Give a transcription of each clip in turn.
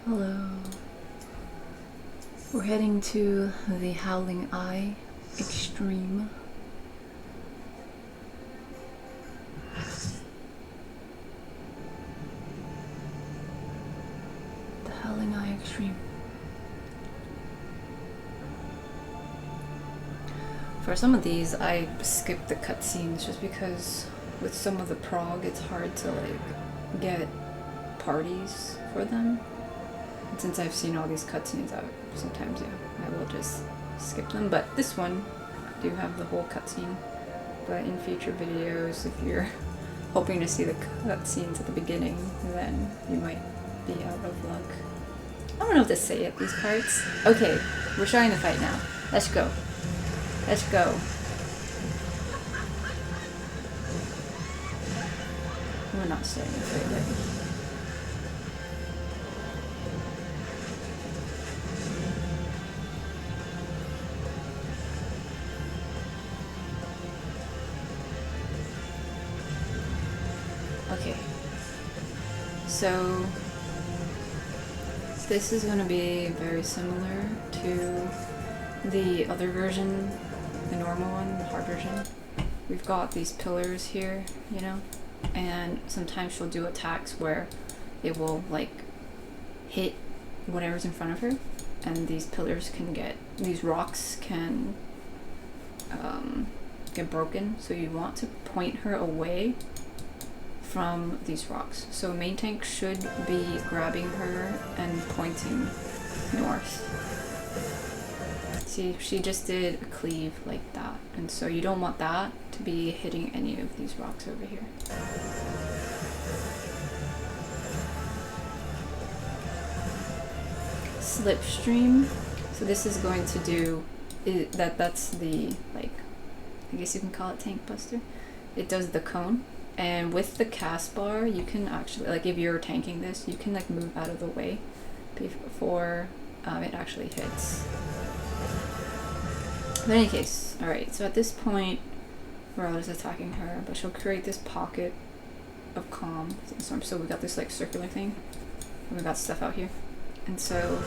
Hello. We're heading to the Howling Eye Extreme. The Howling Eye Extreme. For some of these, I skipped the cutscenes just because with some of the prog, it's hard to like get parties for them. And since I've seen all these cutscenes, sometimes I will just skip them. But this one, I do have the whole cutscene. But in future videos, if you're hoping to see the cutscenes at the beginning, then you might be out of luck. I don't know what to say at these parts. Okay, we're starting the fight now. Let's go. Let's go. We're not starting the fight yet. Okay, so this is going to be very similar to the other version, the normal one, the hard version. We've got these pillars here, you know, and sometimes she'll do attacks where it will like hit whatever's in front of her, and these pillars can get, these rocks can get broken, so you want to point her away from these rocks. So main tank should be grabbing her and pointing north. See, she just did a cleave like that, and so you don't want that to be hitting any of these rocks over here. Slipstream. So this is going to do that's the, like, I guess you can call it tank buster. It does the cone. And with the cast bar, you can actually, like, if you're tanking this, you can like move out of the way before it actually hits. But in any case, alright, so at this point, we're all just attacking her, but she'll create this pocket of calm. So we got this like circular thing, and we got stuff out here. And so,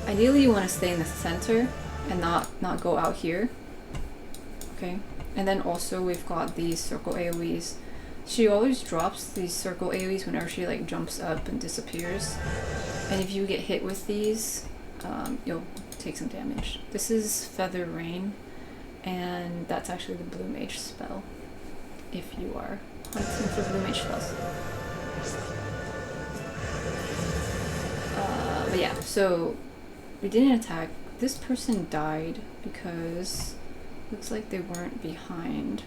ideally you want to stay in the center and not go out here. Okay. And then also we've got these circle AoEs. She always drops these circle AoEs whenever she like jumps up and disappears. And if you get hit with these, you'll take some damage. This is Feather Rain, and that's actually the Blue Mage spell, if you are hunting for Blue Mage spells. But yeah, so we didn't attack. This person died because looks like they weren't behind.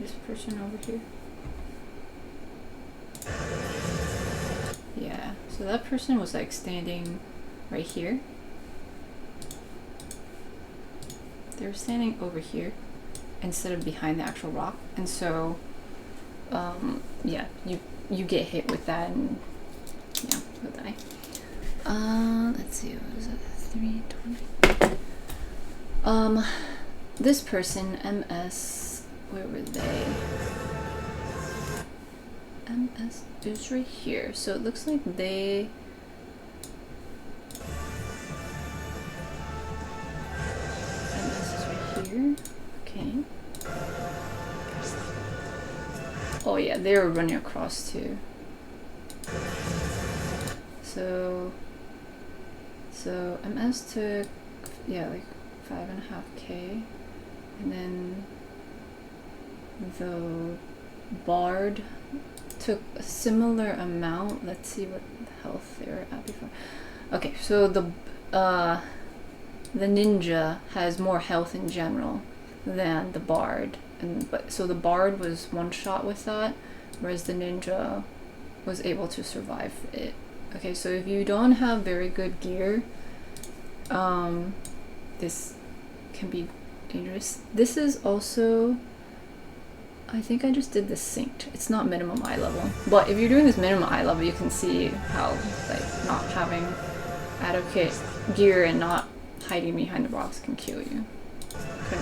This person over here. Yeah, so that person was like standing right here. They were standing over here instead of behind the actual rock, and so yeah, you get hit with that and yeah, you'll die. Let's see, what is it? 320. This person, MS, where were they? MS is right here. So it looks like they MS is right here. Okay. Oh yeah, they were running across too. So MS took, yeah, like 5.5k, and then the Bard took a similar amount. Let's see what health they were at before. Okay, so the ninja has more health in general than the Bard, so the Bard was one shot with that, whereas the ninja was able to survive it. Okay, so if you don't have very good gear, this can be dangerous. This is also, I think I just did this synced. It's not minimum eye level, but if you're doing this minimum eye level, you can see how like not having adequate gear and not hiding behind the rocks can kill you. Okay.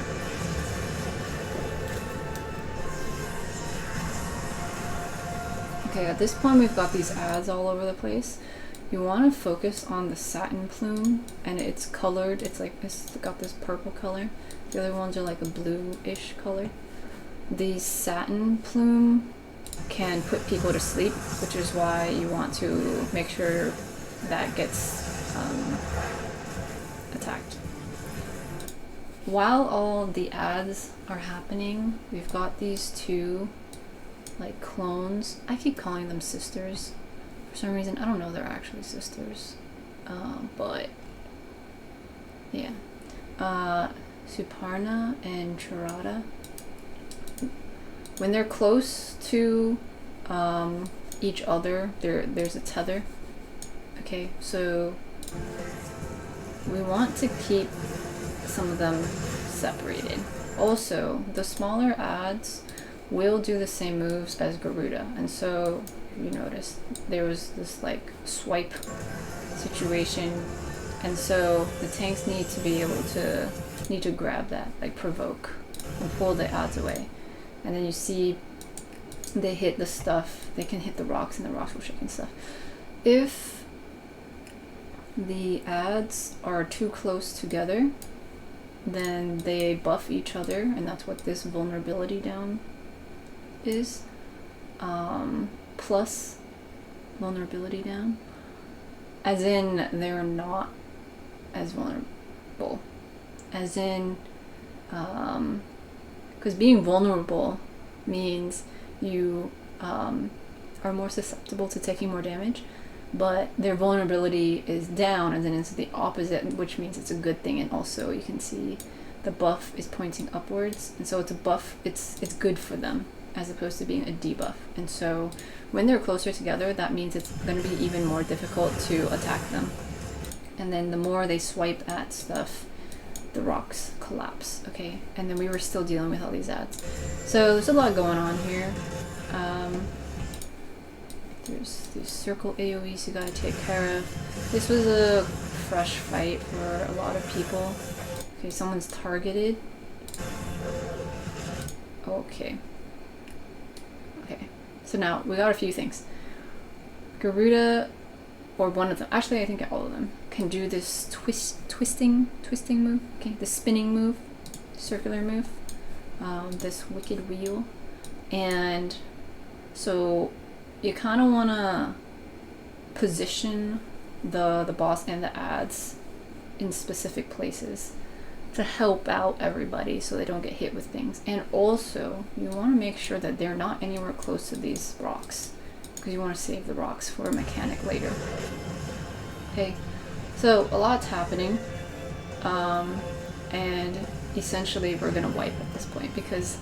Okay, at this point we've got these ads all over the place. You want to focus on the satin plume, and it's colored. It's got this purple color. The other ones are like a blue-ish color. The satin plume can put people to sleep, which is why you want to make sure that gets attacked. While all the ads are happening, we've got these two like clones. I keep calling them sisters for some reason. I don't know they're actually sisters, but yeah. Suparna and Charada. When they're close to each other, there's a tether. Okay, so we want to keep some of them separated. Also, the smaller ads will do the same moves as Garuda, and so if you notice there was this like swipe situation, and so the tanks need to grab that, like provoke and pull the ads away. And then you see they hit the stuff, they can hit the rocks, and the rocks will shake and stuff. If the ads are too close together, then they buff each other, and that's what this vulnerability down is. Plus vulnerability down. As in, they're not as vulnerable. As in, because being vulnerable means you are more susceptible to taking more damage, but their vulnerability is down, and then it's the opposite, which means it's a good thing. And also you can see the buff is pointing upwards, and so it's a buff, it's good for them as opposed to being a debuff. And so when they're closer together, that means it's going to be even more difficult to attack them. And then the more they swipe at stuff, the rocks collapse. Okay, and then we were still dealing with all these ads, so there's a lot going on here. There's these circle AoEs you gotta take care of. This was a fresh fight for a lot of people. Okay, someone's targeted. Okay, so now we got a few things. Garuda, or one of them, actually I think all of them, can do this twisting move. Okay, the spinning move, circular move, this wicked wheel. And so you kind of want to position the boss and the ads in specific places to help out everybody so they don't get hit with things. And also you want to make sure that they're not anywhere close to these rocks, because you want to save the rocks for a mechanic later. Okay, so a lot's happening, and essentially we're gonna wipe at this point because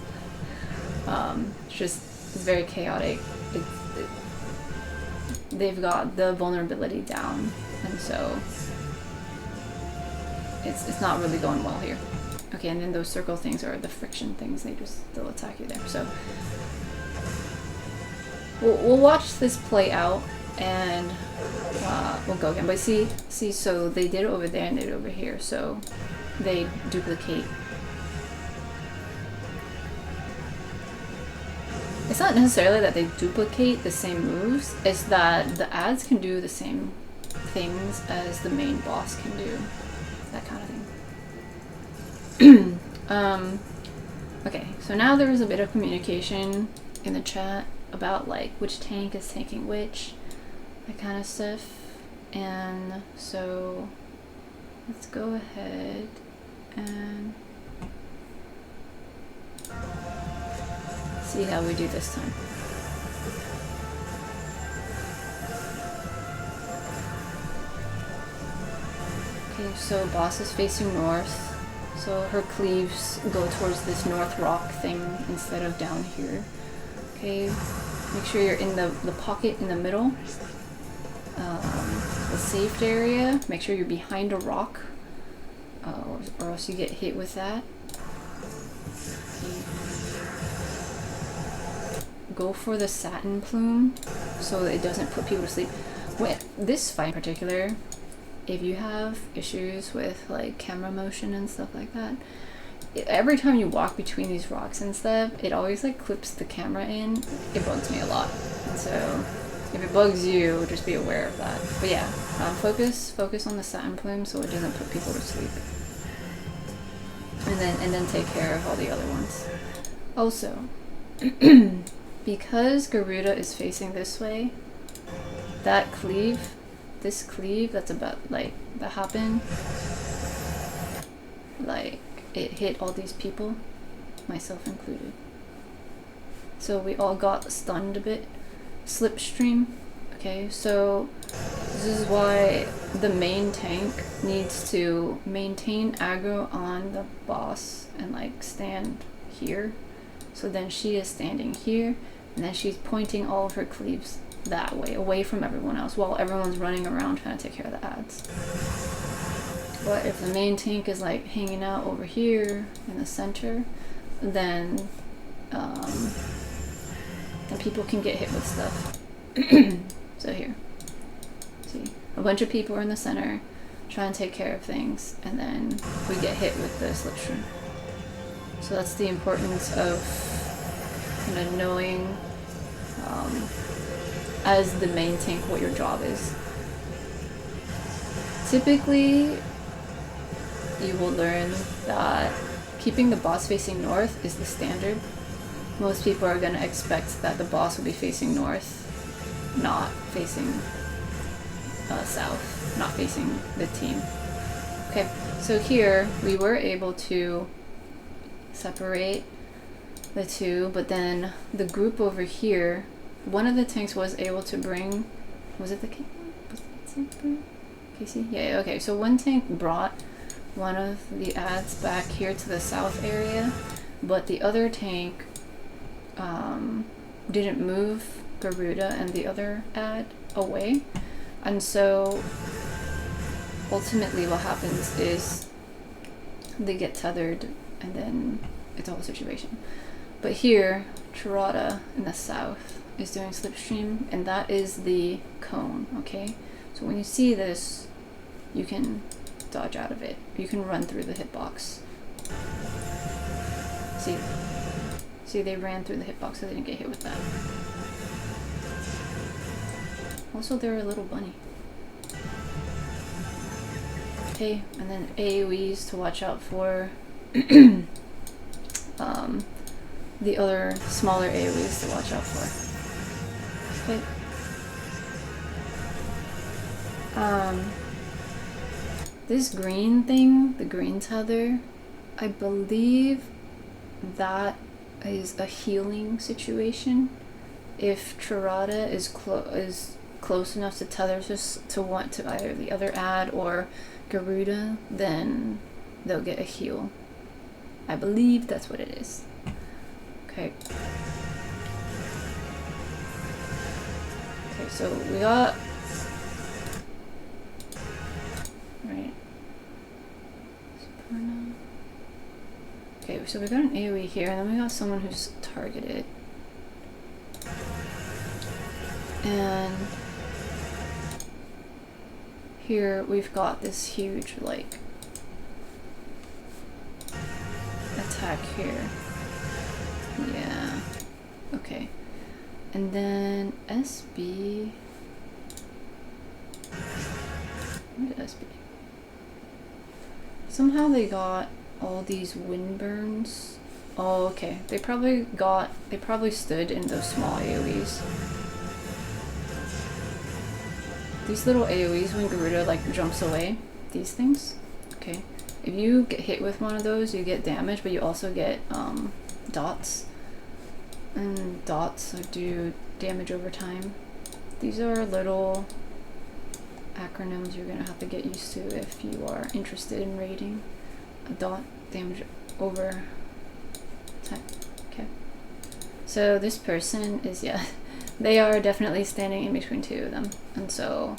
it's very chaotic. They've got the vulnerability down, and so it's not really going well here. Okay, and then those circle things are the friction things. They'll attack you there. So we'll watch this play out, and we'll go again. But see, so they did it over there and they did it over here, so they duplicate. It's not necessarily that they duplicate the same moves, it's that the ads can do the same things as the main boss can do. That kind of thing. Okay, so now there is a bit of communication in the chat about like which tank is tanking which, that kind of stuff. And so let's go ahead and see how we do this time. Okay, so boss is facing north, so her cleaves go towards this north rock thing instead of down here. Okay, make sure you're in the pocket in the middle, the saved area. Make sure you're behind a rock, or else you get hit with that. Go for the satin plume so it doesn't put people to sleep. With this fight in particular, if you have issues with like camera motion and stuff like that, every time you walk between these rocks and stuff, it always like clips the camera in. It bugs me a lot. And so if it bugs you, just be aware of that. But yeah, focus on the satin plume so it doesn't put people to sleep. And then take care of all the other ones. Also, because Garuda is facing this way, that cleave, this cleave that's about, like, that happened, like, it hit all these people, myself included. So we all got stunned a bit. Slipstream. Okay, so this is why the main tank needs to maintain aggro on the boss and like stand here. So then she is standing here, and then she's pointing all of her cleaves that way, away from everyone else, while everyone's running around trying to take care of the ads. But if the main tank is like hanging out over here in the center, then people can get hit with stuff. So here, see, a bunch of people are in the center trying to take care of things, and then we get hit with the slipstream. So that's the importance of kind of knowing as the main tank what your job is. Typically, you will learn that keeping the boss facing north is the standard. Most people are going to expect that the boss will be facing north, not facing south, not facing the team. Okay, so here we were able to separate the two, but then the group over here, one of the tanks was able to bring, was it the Casey? Yeah, okay, so one tank brought one of the ads back here to the south area, but the other tank didn't move Garuda and the other ad away, and so ultimately what happens is they get tethered and then it's a whole situation. But here Tirada in the south is doing slipstream, and that is the cone. Okay, so when you see this, you can dodge out of it, you can run through the hitbox. See, they ran through the hitbox so they didn't get hit with that. Also, they're a little bunny. Okay, and then AoEs to watch out for. The other smaller AoEs to watch out for. Okay. This green thing, the green tether, I believe that is a healing situation. If Tirada is close enough to tether to want to either the other ad or Garuda, then they'll get a heal. I believe that's what it is. Okay. Okay, so we got okay, so we got an AoE here, and then we got someone who's targeted. And here we've got this huge, like, attack here. Yeah. Okay. And then SB. Where did SB? Somehow they got all these wind burns. Oh, okay. They probably stood in those small AoEs. These little AoEs when Garuda like jumps away, these things. Okay. If you get hit with one of those, you get damage, but you also get dots. And dots do damage over time. These are little acronyms you're gonna have to get used to if you are interested in raiding. A dot, damage over time. Okay. So this person is, yeah, they are definitely standing in between two of them. And so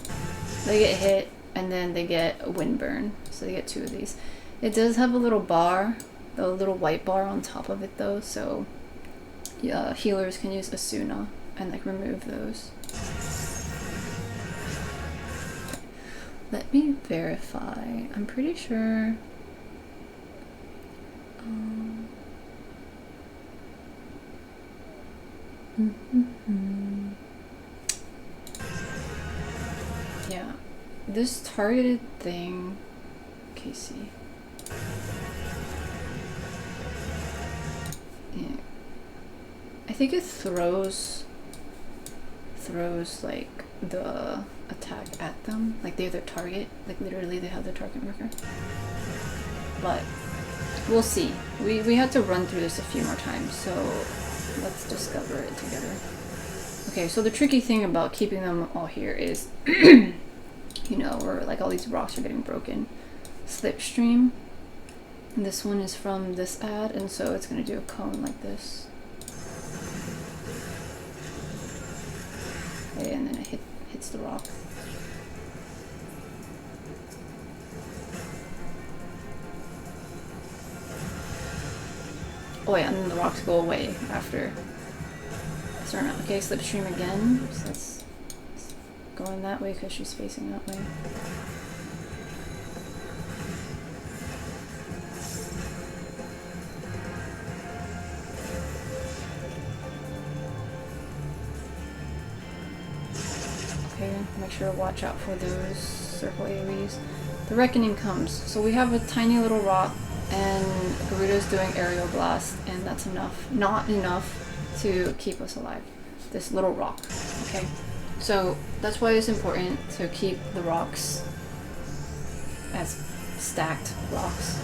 they get hit and then they get a wind burn. So they get two of these. It does have a little bar, a little white bar on top of it though. So yeah, healers can use Asuna and like remove those. Let me verify. I'm pretty sure. this targeted thing, Casey. Yeah. I think it throws like the attack at them, like they're their target, like literally they have their target marker. But we'll see. We had to run through this a few more times, so let's discover it together. Okay, so the tricky thing about keeping them all here is, you know, where like all these rocks are getting broken. Slipstream. This one is from this ad, and so it's gonna do a cone like this. Okay, and then it hits the rock. Oh yeah, and then the rocks go away after a certain amount. Okay, slipstream again. So that's going that way because she's facing that way. Okay, make sure to watch out for those circle AoEs. The Reckoning comes. So we have a tiny little rock, and Garuda's doing aerial blast, and that's enough. Not enough to keep us alive. This little rock. Okay? So that's why it's important to keep the rocks as stacked rocks.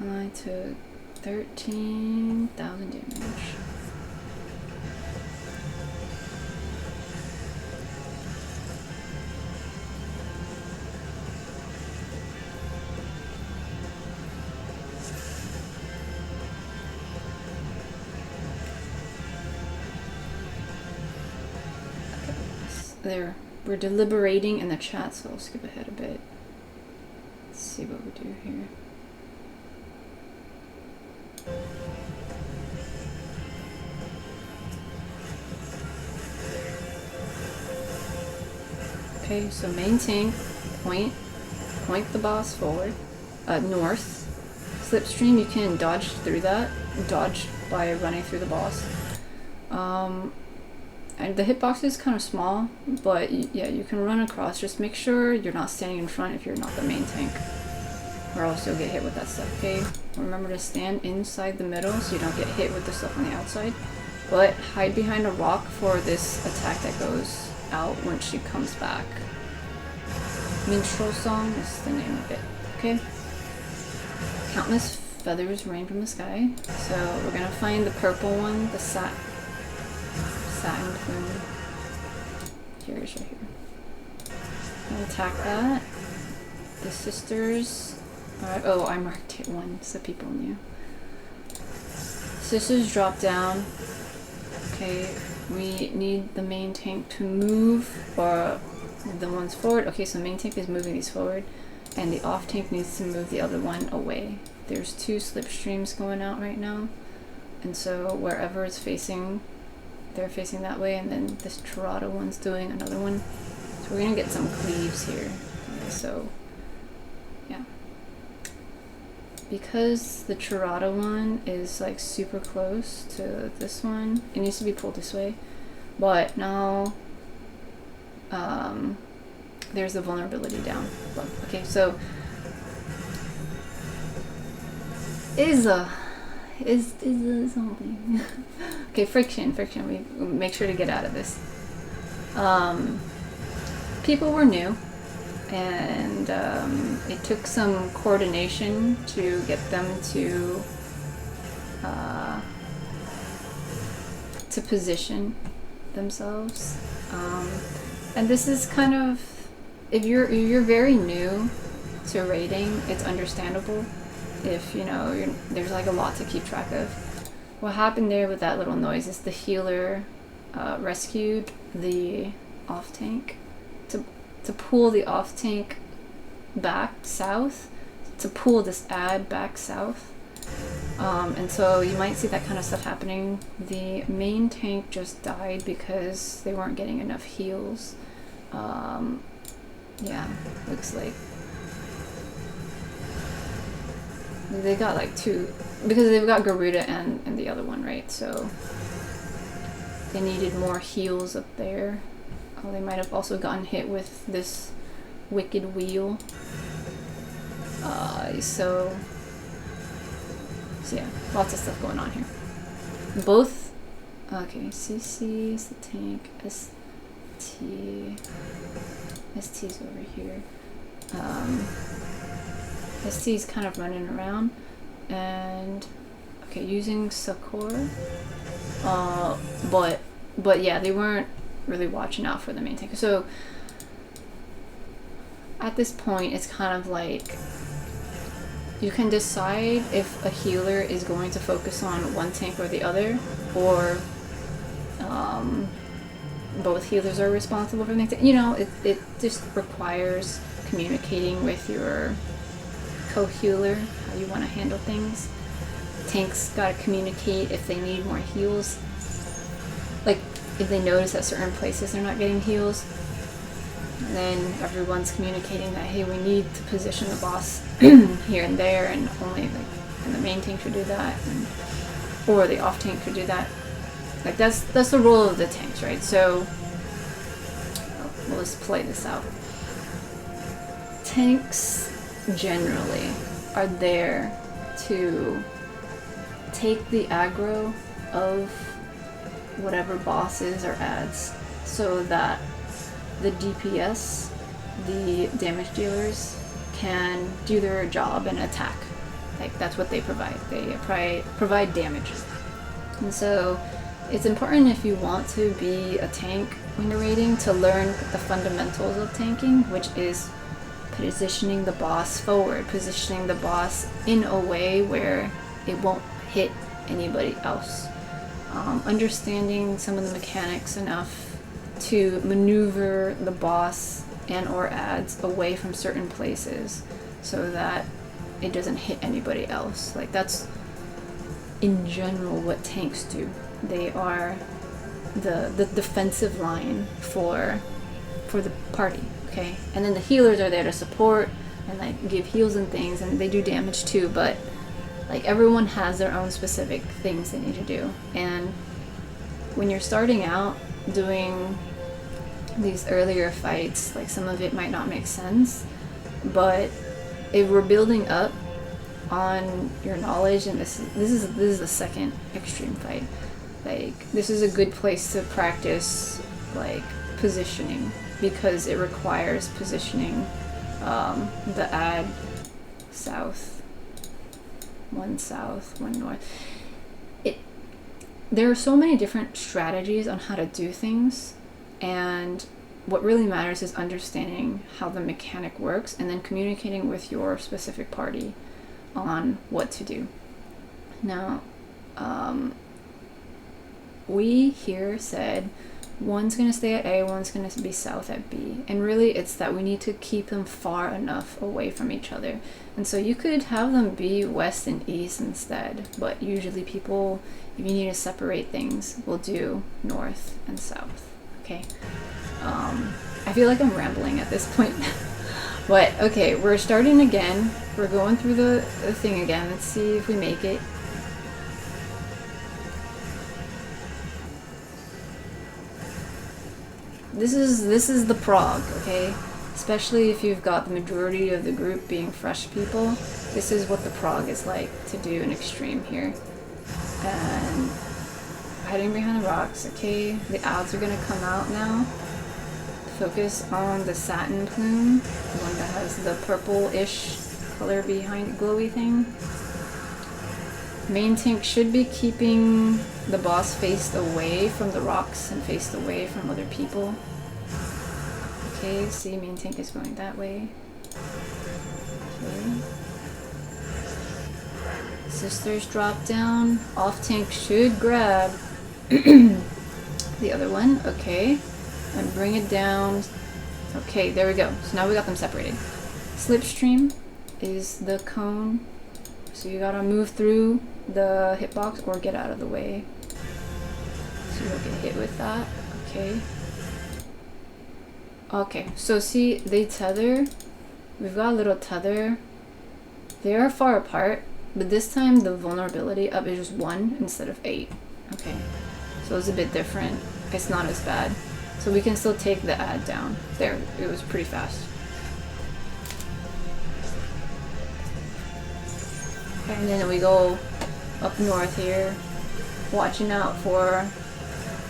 I took 13,000 damage. There, we're deliberating in the chat, so I'll skip ahead a bit. Let's see what we do here. Okay, so main tank, point the boss forward, north. Slipstream, you can dodge through that, dodge by running through the boss. And the hitbox is kind of small, but yeah, you can run across. Just make sure you're not standing in front if you're not the main tank, or else you'll get hit with that stuff, okay? Remember to stand inside the middle so you don't get hit with the stuff on the outside, but hide behind a rock for this attack that goes out when she comes back. Minstrel Song is the name of it, okay? Countless feathers rain from the sky, so we're gonna find the purple one, the satin plume. Here it is right here. I'll attack that. The sisters. Oh, I marked it 1 so people knew. Sisters drop down. Okay, we need the main tank to move, or the ones forward. Okay, so main tank is moving these forward, and the off tank needs to move the other one away. There's 2 slipstreams going out right now, and so wherever it's facing, they're facing that way, and then this Tirada one's doing another one. So we're gonna get some cleaves here. Okay, so yeah. Because the Tirada one is like super close to this one, it needs to be pulled this way. But now there's a vulnerability down. Look, okay, so is something. Okay, friction. We make sure to get out of this. People were new, and it took some coordination to get them to position themselves. And this is kind of, if you're very new to raiding, it's understandable. If you know there's like a lot to keep track of. What happened there with that little noise is the healer rescued the off tank to pull the off tank back south, to pull this ad back south, and so you might see that kind of stuff happening. The main tank just died because they weren't getting enough heals. Yeah, looks like they got like 2, because they've got Garuda and the other one, right? So they needed more heals up there. Oh, they might have also gotten hit with this wicked wheel. So yeah, lots of stuff going on here. Both, okay, CC is the tank, ST's over here. ST's kind of running around, and okay, using Sakura. But yeah, they weren't really watching out for the main tank. So at this point, it's kind of like you can decide if a healer is going to focus on one tank or the other, or both healers are responsible for the main tank. You know, it just requires communicating with your co-healer how you want to handle things. Tanks gotta communicate if they need more heals. Like, if they notice at certain places they're not getting heals, then everyone's communicating that, hey, we need to position the boss here and there, and only and the main tank should do that, or the off tank should do that. Like, that's the role of the tanks, right? So we'll just play this out. Tanks generally are there to take the aggro of whatever bosses or adds, so that the DPS, the damage dealers, can do their job and attack. Like, that's what they provide. They provide damage. And so it's important, if you want to be a tank when you're raiding, to learn the fundamentals of tanking, which is positioning the boss forward, positioning the boss in a way where it won't hit anybody else. Understanding some of the mechanics enough to maneuver the boss and or adds away from certain places so that it doesn't hit anybody else. Like, that's in general what tanks do. They are the defensive line for the party, okay? And then the healers are there to support and like give heals and things, and they do damage too, but like, everyone has their own specific things they need to do. And when you're starting out doing these earlier fights, like, some of it might not make sense, but if we're building up on your knowledge, and this is the second extreme fight, like, this is a good place to practice like positioning, because it requires positioning the add south, one north. There are so many different strategies on how to do things, and what really matters is understanding how the mechanic works and then communicating with your specific party on what to do. Now, we here said one's going to stay at A, one's going to be south at B. And really, it's that we need to keep them far enough away from each other. And so you could have them be west and east instead, but usually people, if you need to separate things, will do north and south, okay? I feel like I'm rambling at this point. But, okay, we're starting again. We're going through the thing again. Let's see if we make it. This is the prog, okay? Especially if you've got the majority of the group being fresh people. This is what the prog is like to do an extreme here. And hiding behind the rocks, okay? The ads are gonna come out now. Focus on the satin plume, the one that has the purple-ish color behind it, glowy thing. Main tank should be keeping the boss faced away from the rocks and faced away from other people. Okay, see, main tank is going that way. Okay. Sisters drop down. Off tank should grab the other one. Okay. And bring it down. Okay, there we go. So now we got them separated. Slipstream is the cone. So you gotta move through the hitbox or get out of the way, so you don't get hit with that. Okay. Okay, so see, they tether. We've got a little tether. They are far apart, but this time the vulnerability up is just 1 instead of 8. Okay, so it's a bit different. It's not as bad. So we can still take the ad down. There, it was pretty fast. And then we go up north here, watching out for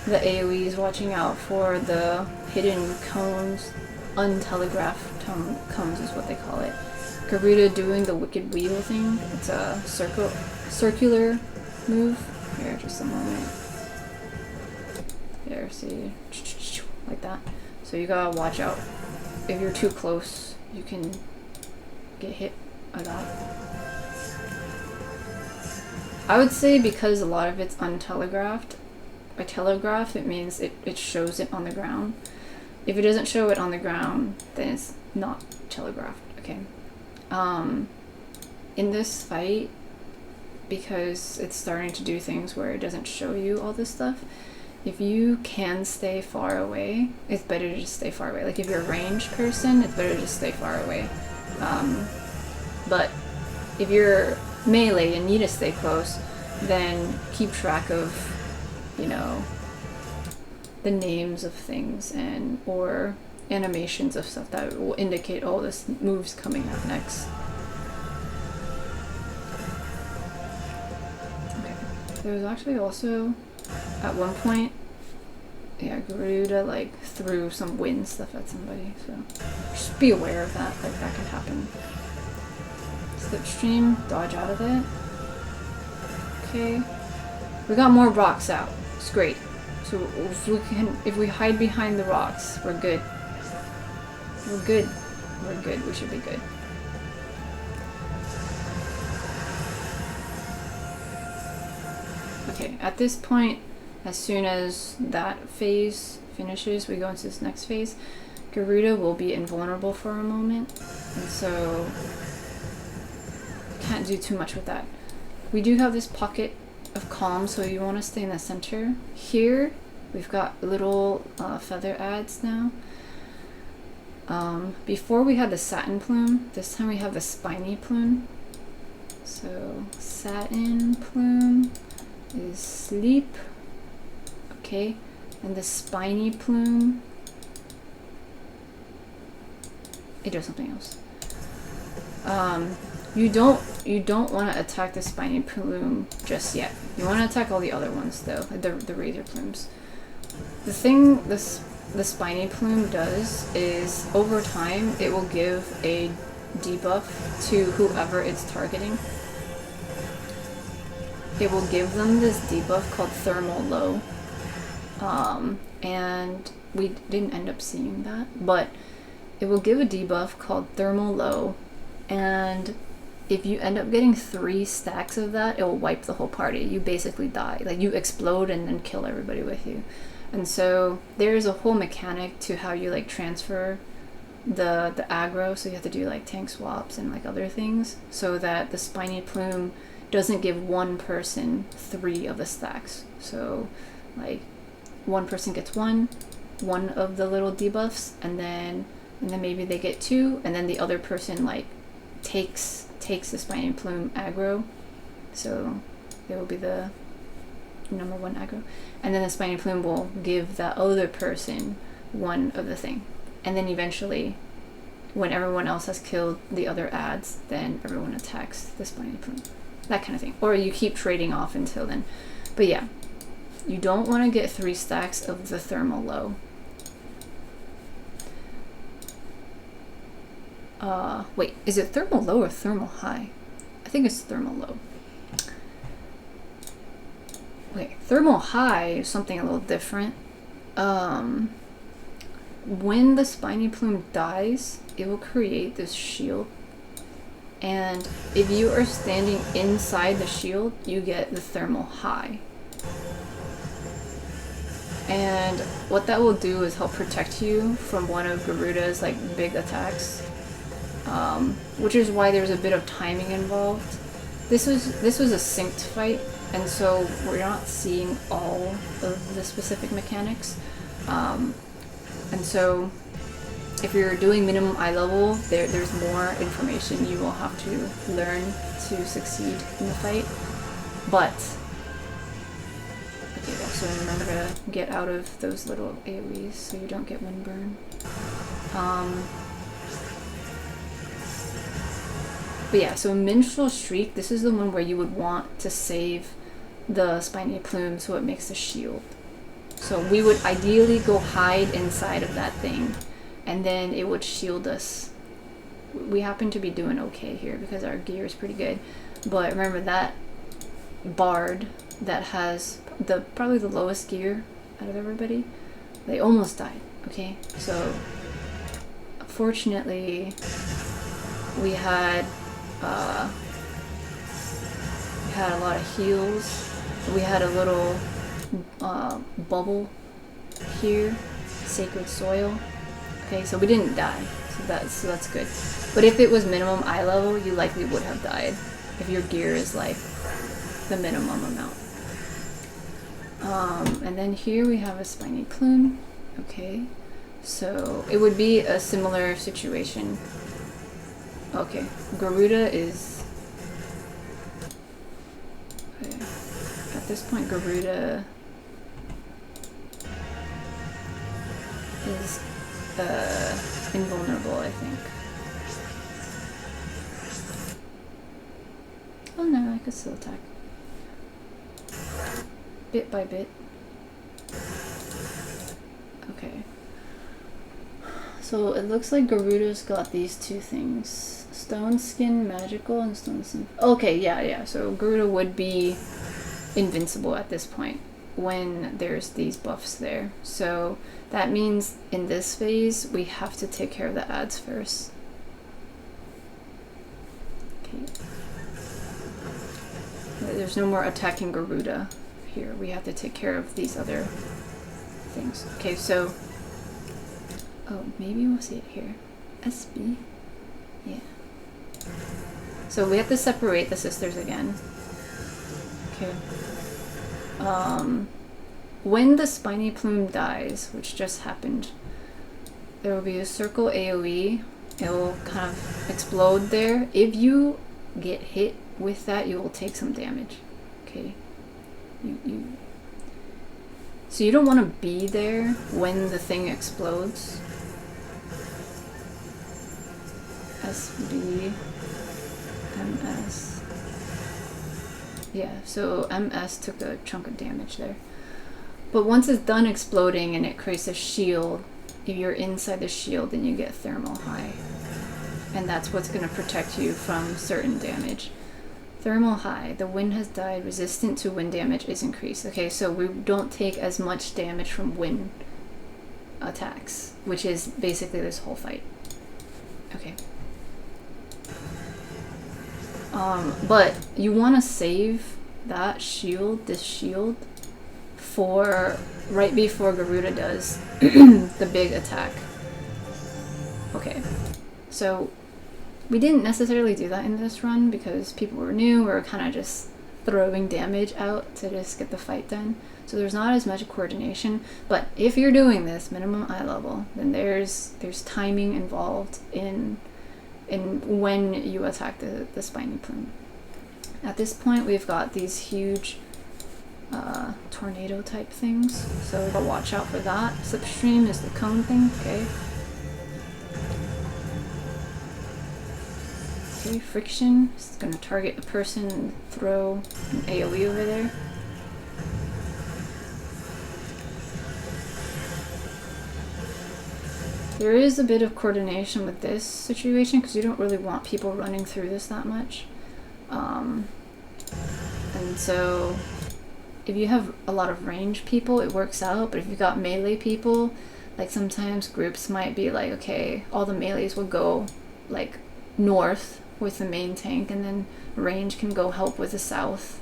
the AoEs, watching out for the hidden cones, untelegraphed cones is what they call it. Garuda doing the wicked wheel thing. It's a circular move. Here, just a moment. There, see, like that. So you gotta watch out. If you're too close, you can get hit by that. I would say because a lot of it's untelegraphed. By telegraph, it means it shows it on the ground. If it doesn't show it on the ground, then it's not telegraphed, okay? In this fight, because it's starting to do things where it doesn't show you all this stuff, if you can stay far away, it's better to just stay far away. Like if you're a ranged person, it's better to just stay far away. But if you're melee and need to stay close, then keep track of, you know, the names of things and or animations of stuff that will indicate, oh, this move's coming up next. Okay. There was actually also at one point, yeah, Garuda like threw some wind stuff at somebody, so just be aware of that, like that can happen. Slipstream, dodge out of it. Okay. We got more rocks out. It's great. So if we hide behind the rocks, we're good. We're good. We're good. We should be good. Okay, at this point, as soon as that phase finishes, we go into this next phase. Garuda will be invulnerable for a moment, and so can't do too much with that. We do have this pocket of calm, so you want to stay in the center. Here, we've got little feather ads now. Before we had the satin plume, this time we have the spiny plume. So, satin plume is sleep. Okay, and the spiny plume, it does something else. You don't want to attack the spiny plume just yet. You want to attack all the other ones though, the razor plumes. The thing the spiny plume does is over time it will give a debuff to whoever it's targeting. It will give them this debuff called thermal low. And we didn't end up seeing that, but it will give a debuff called thermal low, and if you end up getting 3 stacks of that, it will wipe the whole party. You basically die. Like, you explode and then kill everybody with you. And so there's a whole mechanic to how you like transfer the aggro, so you have to do like tank swaps and like other things, so that the spiny plume doesn't give one person 3 of the stacks. So like one person gets one of the little debuffs, and then maybe they get 2, and then the other person like takes the spiny plume aggro, so it will be the number 1 aggro, and then the spiny plume will give that other person 1 of the thing, and then eventually when everyone else has killed the other ads, then everyone attacks the spiny plume, that kind of thing, or you keep trading off until then. But yeah, you don't want to get 3 stacks of the thermal low. Wait, is it thermal low or thermal high? I think it's thermal low. Wait, thermal high is something a little different. When the spiny plume dies, it will create this shield. And if you are standing inside the shield, you get the thermal high. And what that will do is help protect you from one of Garuda's like big attacks. Which is why there's a bit of timing involved. This was a synced fight, and so we're not seeing all of the specific mechanics. And so if you're doing minimum eye level, there's more information you will have to learn to succeed in the fight. But okay, that's so remember to get out of those little AoEs so you don't get windburn. But yeah, so Minstrel Shriek, this is the one where you would want to save the Spiny Plume so it makes a shield. So we would ideally go hide inside of that thing, and then it would shield us. We happen to be doing okay here because our gear is pretty good. But remember that bard that has probably the lowest gear out of everybody, they almost died, okay? So fortunately we had a lot of heals. We had a little bubble here, sacred soil. Okay, so we didn't die, so that's good. But if it was minimum eye level, you likely would have died if your gear is like the minimum amount. And then here we have a Spiny Plume. Okay, so it would be a similar situation. Okay, Garuda is... Okay. At this point, Garuda is invulnerable, I think. Oh no, I could still attack. Bit by bit. Okay. So it looks like Garuda's got these two things. Stone Skin Magical and Stone Skin... Okay, yeah. So Garuda would be invincible at this point when there's these buffs there. So that means in this phase, we have to take care of the ads first. Okay. There's no more attacking Garuda here. We have to take care of these other things. Okay, so... Oh, maybe we'll see it here. SB? Yeah. So we have to separate the sisters again. Okay. When the Spiny Plume dies, which just happened, there will be a circle AoE. It will kind of explode there. If you get hit with that, you will take some damage. Okay. So you don't want to be there when the thing explodes. SB, MS. Yeah, so MS took a chunk of damage there. But once it's done exploding and it creates a shield, if you're inside the shield, then you get Thermal High. And that's what's going to protect you from certain damage. Thermal High, the wind has died, resistant to wind damage is increased. Okay, so we don't take as much damage from wind attacks, which is basically this whole fight. Okay. But you want to save that shield, this shield, for right before Garuda does the big attack. Okay, so we didn't necessarily do that in this run because people were new. We were kind of just throwing damage out to just get the fight done. So there's not as much coordination. But if you're doing this minimum eye level, then there's timing involved in when you attack the Spiny Plume. At this point, we've got these huge tornado type things, so watch out for that. Slipstream is the cone thing. Okay. Okay, friction is going to target a person and throw an AoE over there. There is a bit of coordination with this situation because you don't really want people running through this that much. And so if you have a lot of range people, it works out, but if you've got melee people, like sometimes groups might be like, okay, all the melees will go like north with the main tank, and then range can go help with the south,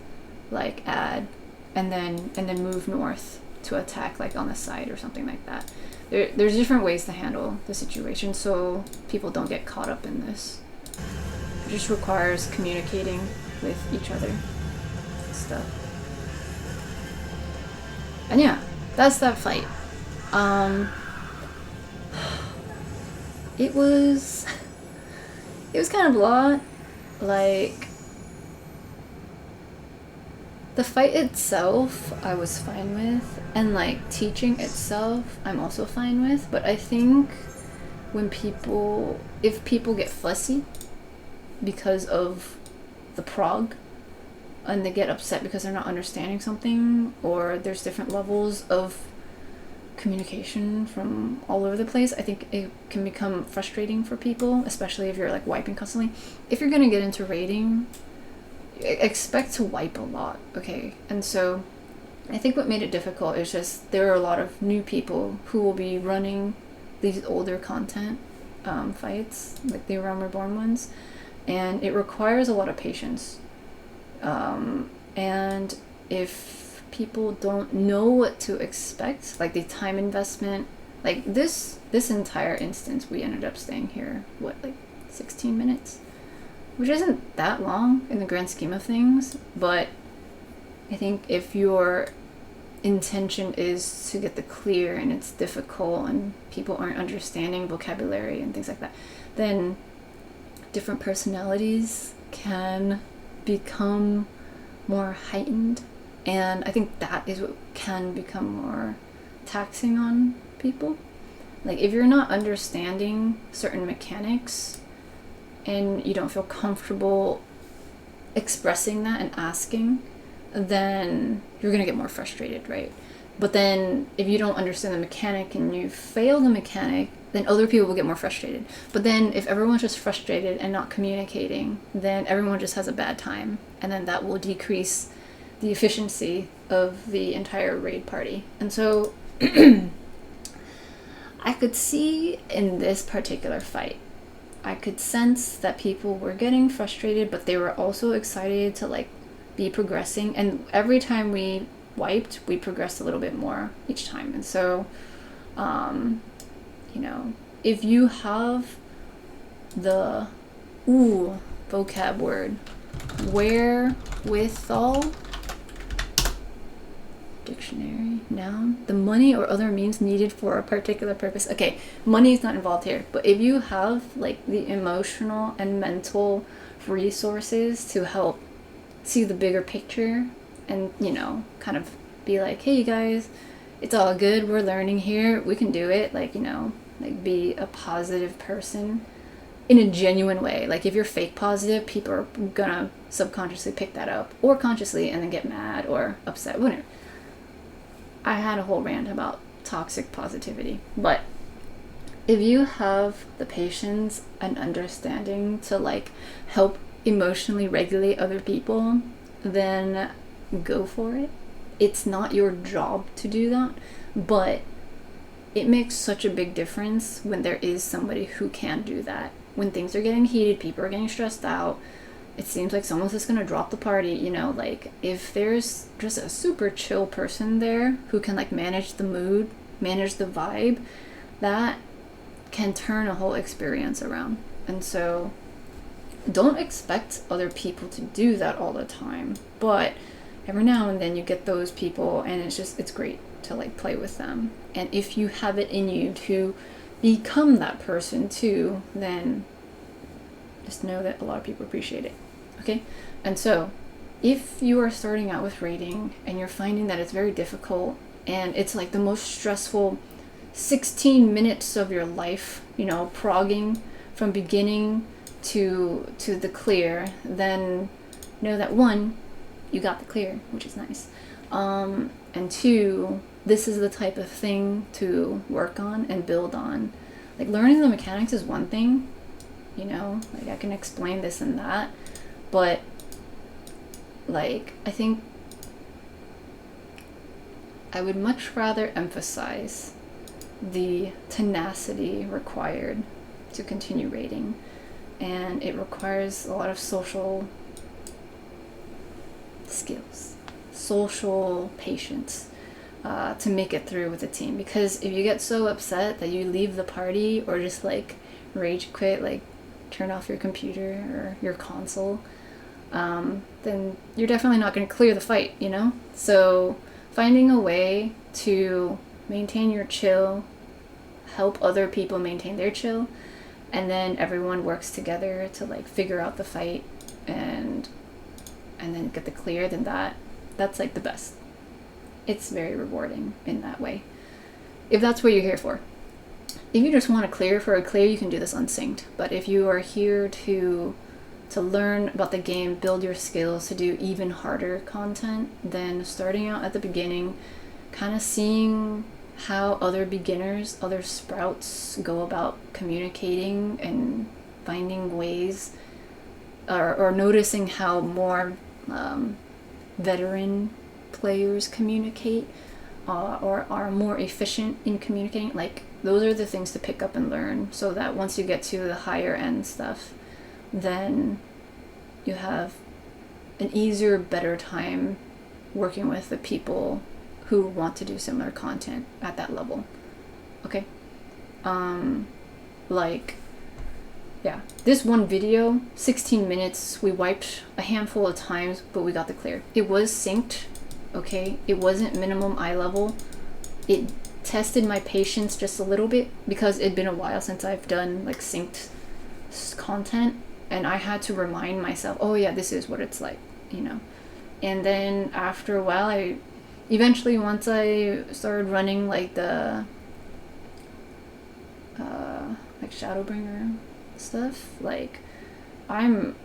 like add, and then move north to attack like on the side or something like that. There's different ways to handle the situation so people don't get caught up in this. It just requires communicating with each other and stuff. And yeah, that's that fight. It was kind of blah. Like, The fight itself, I was fine with, and like teaching itself, I'm also fine with. But I think if people get fussy because of the prog, and they get upset because they're not understanding something, or there's different levels of communication from all over the place, I think it can become frustrating for people, especially if you're like wiping constantly. If you're gonna get into raiding, expect to wipe a lot, okay? And so I think what made it difficult is just there are a lot of new people who will be running these older content fights, like the around Reborn ones, and it requires a lot of patience. And if people don't know what to expect, like the time investment, like this entire instance, we ended up staying here, what, like 16 minutes? Which isn't that long in the grand scheme of things, but I think if your intention is to get the clear and it's difficult and people aren't understanding vocabulary and things like that, then different personalities can become more heightened, and I think that is what can become more taxing on people. Like if you're not understanding certain mechanics and you don't feel comfortable expressing that and asking, then you're gonna get more frustrated, right? But then if you don't understand the mechanic and you fail the mechanic, then other people will get more frustrated. But then if everyone's just frustrated and not communicating, then everyone just has a bad time, and then that will decrease the efficiency of the entire raid party. And so I could see in this particular fight, I could sense that people were getting frustrated, but they were also excited to like be progressing, and every time we wiped, we progressed a little bit more each time. And so you know, if you have the vocab word wherewithal, dictionary, noun, the money or other means needed for a particular purpose. Okay, money is not involved here, but if you have like the emotional and mental resources to help see the bigger picture and, you know, kind of be like, hey you guys, it's all good, we're learning here, we can do it, like, you know, like be a positive person in a genuine way. Like if you're fake positive, people are gonna subconsciously pick that up, or consciously, and then get mad or upset, whatever. I had a whole rant about toxic positivity, but if you have the patience and understanding to like help emotionally regulate other people, then go for it. It's not your job to do that, but it makes such a big difference when there is somebody who can do that. When things are getting heated, people are getting stressed out, it seems like someone's just gonna drop the party, you know, like if there's just a super chill person there who can like manage the mood, manage the vibe, that can turn a whole experience around. And so don't expect other people to do that all the time, but every now and then you get those people, and it's great to like play with them. And if you have it in you to become that person too, then just know that a lot of people appreciate it. Okay? And so if you are starting out with raiding and you're finding that it's very difficult and it's like the most stressful 16 minutes of your life, you know, progging from beginning to the clear, then know that one, you got the clear, which is nice. And two, this is the type of thing to work on and build on. Like learning the mechanics is one thing, you know, like I can explain this and that, but like I think I would much rather emphasize the tenacity required to continue raiding, and it requires a lot of social skills, social patience, to make it through with a team. Because if you get so upset that you leave the party or just like rage quit, like turn off your computer or your console, then you're definitely not going to clear the fight, you know? So finding a way to maintain your chill, help other people maintain their chill, and then everyone works together to like figure out the fight and then get the clear, then that That's like the best. It's very rewarding in that way, if that's what you're here for. If you just want to clear for a clear, you can do this unsynced. But if you are here to learn about the game, build your skills, to do even harder content, then starting out at the beginning, kind of seeing how other beginners, other sprouts go about communicating and finding ways, or noticing how more veteran players communicate, or are more efficient in communicating. Like, those are the things to pick up and learn, so that once you get to the higher end stuff, then you have an easier, better time working with the people who want to do similar content at that level. Okay? Like, yeah. This one video, 16 minutes, we wiped a handful of times, but we got the clear. It was synced, okay? It wasn't minimum eye level. It tested my patience just a little bit, because it'd been a while since I've done like synced content, and I had to remind myself, oh yeah, this is what it's like, you know. And then after a while, I eventually, once I started running like the like Shadowbringer stuff, like I'm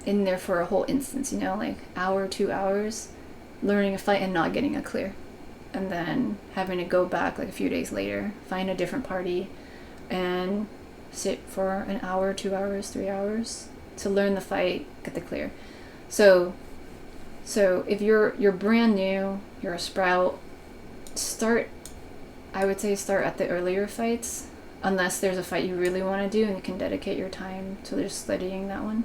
in there for a whole instance, you know, like hour, 2 hours learning a fight and not getting a clear, and then having to go back like a few days later, find a different party and sit for an hour, 2 hours, 3 hours to learn the fight, get the clear. So if you're brand new, you're a sprout, I would say start at the earlier fights, unless there's a fight you really want to do and you can dedicate your time to just studying that one.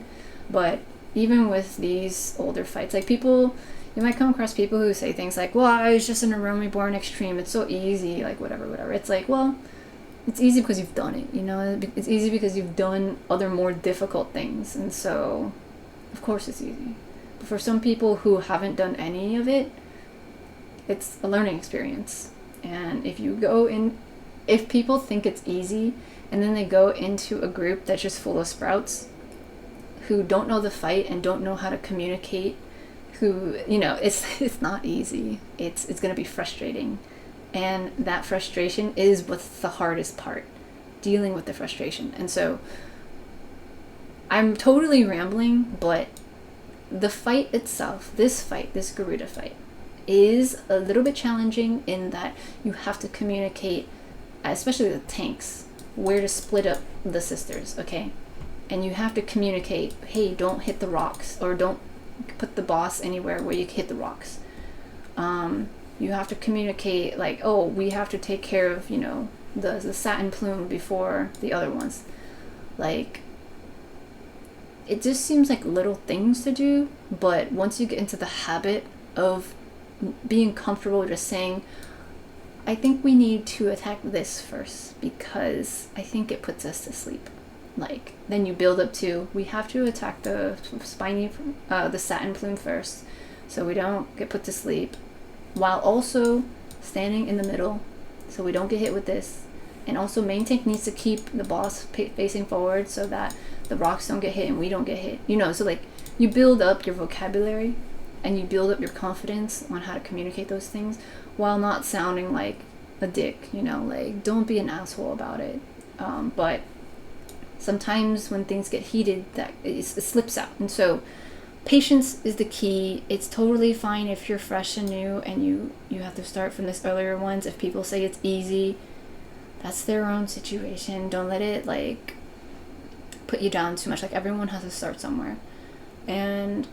But even with these older fights, like you might come across people who say things like, well, I was just in a Reborn Extreme, it's so easy, like whatever. It's like, well, it's easy because you've done it, you know? It's easy because you've done other more difficult things, and so of course it's easy. But for some people who haven't done any of it, it's a learning experience. And if people think it's easy and then they go into a group that's just full of sprouts who don't know the fight and don't know how to communicate, who, you know, it's not easy. It's going to be frustrating. And that frustration is what's the hardest part, dealing with the frustration. And so I'm totally rambling, but the fight itself, this Garuda fight, is a little bit challenging in that you have to communicate, especially the tanks, where to split up the sisters, okay? And you have to communicate, hey, don't hit the rocks, or don't put the boss anywhere where you can hit the rocks. You have to communicate, like, oh, we have to take care of, you know, the satin plume before the other ones. Like, it just seems like little things to do, but once you get into the habit of being comfortable just saying, I think we need to attack this first because I think it puts us to sleep. Like, then you build up to, we have to attack the the satin plume first so we don't get put to sleep, while also standing in the middle so we don't get hit with this. And also main tank needs to keep the boss facing forward so that the rocks don't get hit and we don't get hit. You know, so like you build up your vocabulary and you build up your confidence on how to communicate those things while not sounding like a dick, you know, like don't be an asshole about it. But sometimes when things get heated, that it slips out. And so patience is the key. It's totally fine if you're fresh and new and you have to start from this earlier ones. If people say it's easy, that's their own situation. Don't let it like put you down too much. Like, everyone has to start somewhere. And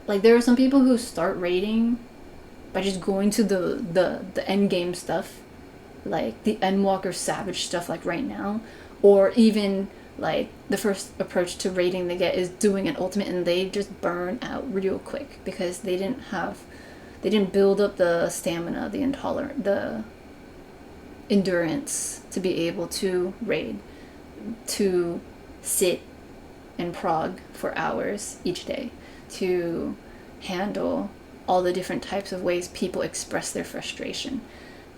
like there are some people who start raiding by just going to the end game stuff, like the Endwalker Savage stuff, like right now, or even like the first approach to raiding they get is doing an ultimate and they just burn out real quick because they didn't build up the stamina, the endurance to be able to raid, to sit and prog for hours each day, to handle all the different types of ways people express their frustration.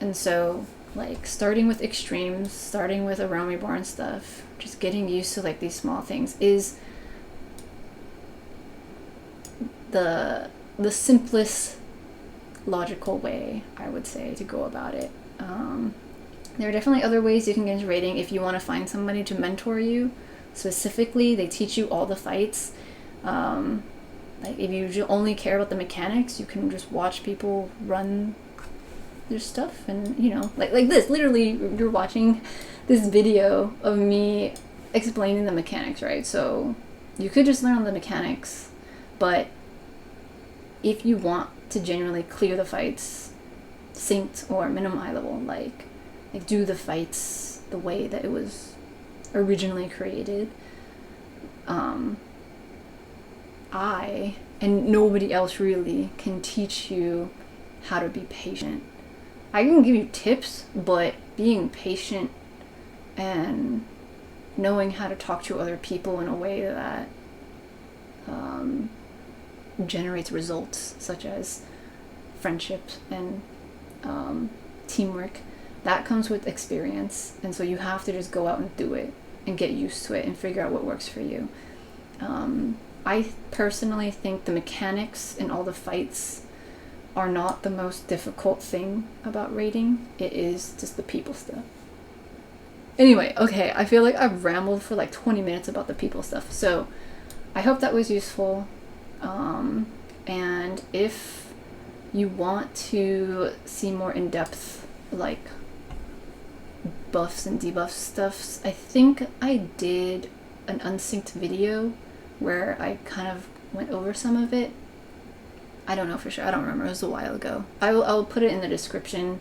And so like starting with extremes, starting with a Realm Reborn stuff, just getting used to like these small things is the simplest logical way, I would say, to go about it. There are definitely other ways you can get into raiding if you want to find somebody to mentor you. Specifically, they teach you all the fights. Like if you only care about the mechanics, you can just watch people run their stuff, and you know, like this. Literally, you're watching this video of me explaining the mechanics, right? So you could just learn on the mechanics, but if you want to genuinely clear the fights, synced or minimum high level, like do the fights the way that it was originally created, I and nobody else really can teach you how to be patient. I can give you tips, but being patient and knowing how to talk to other people in a way that generates results, such as friendship and teamwork, that comes with experience. And so you have to just go out and do it and get used to it and figure out what works for you. I personally think the mechanics in all the fights are not the most difficult thing about raiding. It is just the people stuff. Anyway, okay, I feel like I've rambled for like 20 minutes about the people stuff, so I hope that was useful. And if you want to see more in-depth like buffs and debuffs stuff, I think I did an unsynced video where I kind of went over some of it. I don't know for sure, I don't remember, it was a while ago. I'll put it in the description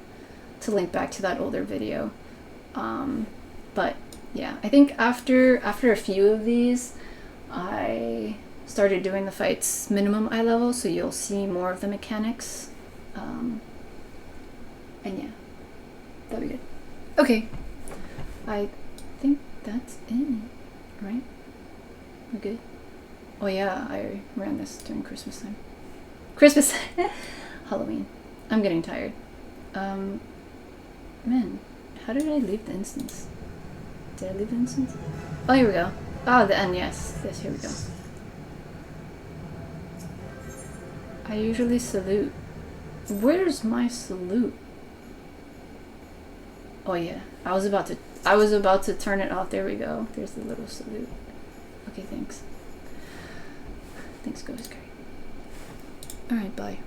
to link back to that older video. But yeah, I think after a few of these, I started doing the fights minimum eye level, so you'll see more of the mechanics. And yeah, that'll be good. Okay, I think that's it, right? We're good? Oh yeah, I ran this during Christmas time. Christmas! Halloween. I'm getting tired. Man, how did I leave the instance? Did I leave the instance? Oh, here we go. Oh, the end, yes. Yes, here we go. I usually salute. Where's my salute? Oh yeah, I was about to turn it off. There we go. There's the little salute. Okay, thanks. Thanks, Ghost Curry. Alright, bye.